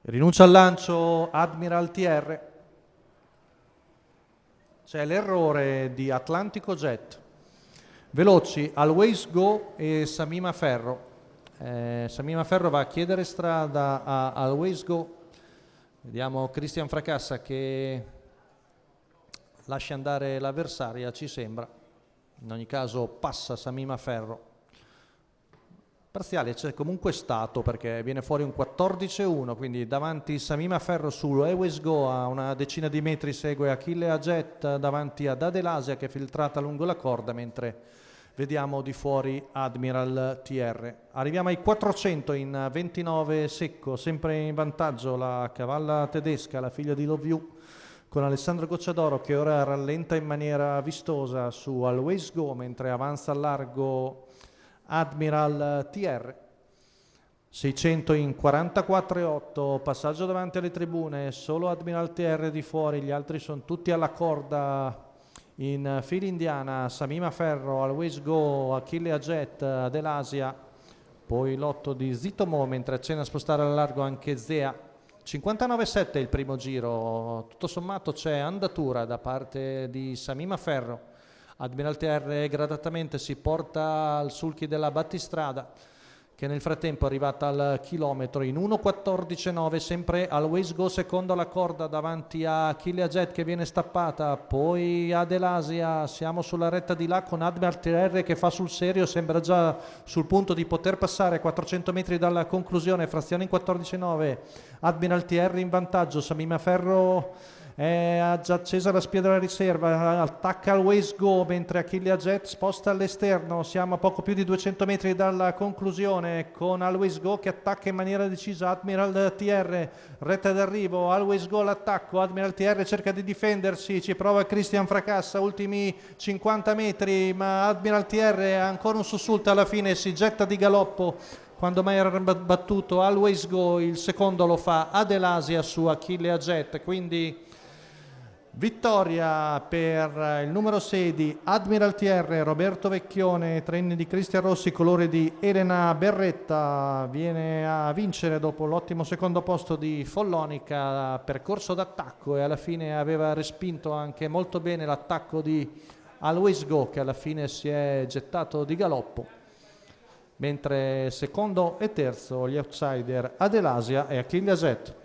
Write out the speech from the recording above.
Rinuncia al lancio Admiral TR. C'è l'errore di Atlantico Jet. Veloci Always Go e Samima Ferro. Samima Ferro va a chiedere strada a Always Go. Vediamo Cristian Fracassa che lascia andare l'avversaria, ci sembra. In ogni caso passa Samima Ferro. Parziale c'è comunque stato perché viene fuori un 14-1, quindi davanti Samima Ferro su Always Go a una decina di metri segue Achille Ajet davanti ad Adelasia che è filtrata lungo la corda, mentre vediamo di fuori Admiral TR. Arriviamo ai 400 in 29 secco, sempre in vantaggio la cavalla tedesca, la figlia di Love You, con Alessandro Gocciadoro che ora rallenta in maniera vistosa su Always Go, mentre avanza al largo Admiral TR. 600 in 44,8, passaggio davanti alle tribune, solo Admiral TR di fuori, gli altri sono tutti alla corda in fila indiana. Samima Ferro, Always Go, Achille Ajet, Adelasia, poi l'otto di Zitomo, mentre accenna a spostare al largo anche Zea. 59,7 il primo giro, tutto sommato c'è andatura da parte di Samima Ferro. Admiral TR gradatamente si porta al sulchi della battistrada, che nel frattempo è arrivata al chilometro in 1.14,9, sempre Always Go secondo alla corda davanti a Achille Ajet che viene stappata, poi Adelasia, siamo sulla retta di là con Admiral TR che fa sul serio, sembra già sul punto di poter passare 400 metri dalla conclusione, frazione in 14,9, Admiral TR in vantaggio, Samima Ferro ha già accesa la spia della riserva, attacca Always Go mentre Achille Ajet sposta all'esterno, siamo a poco più di 200 metri dalla conclusione con Always Go che attacca in maniera decisa Admiral TR, retta d'arrivo, Always Go all'attacco, Admiral TR cerca di difendersi, ci prova Cristian Fracassa, ultimi 50 metri ma Admiral TR ha ancora un sussulto, alla fine si getta di galoppo. Quando mai era battuto Always Go, il secondo lo fa Adelasia su Achille Ajet, quindi vittoria per il numero 6 di Admiral TR, Roberto Vecchione, trenni di Cristian Rossi, colore di Elena Berretta, viene a vincere dopo l'ottimo secondo posto di Follonica, percorso d'attacco e alla fine aveva respinto anche molto bene l'attacco di Always Go che alla fine si è gettato di galoppo, mentre secondo e terzo gli outsider Adelasia e Achille Ajet.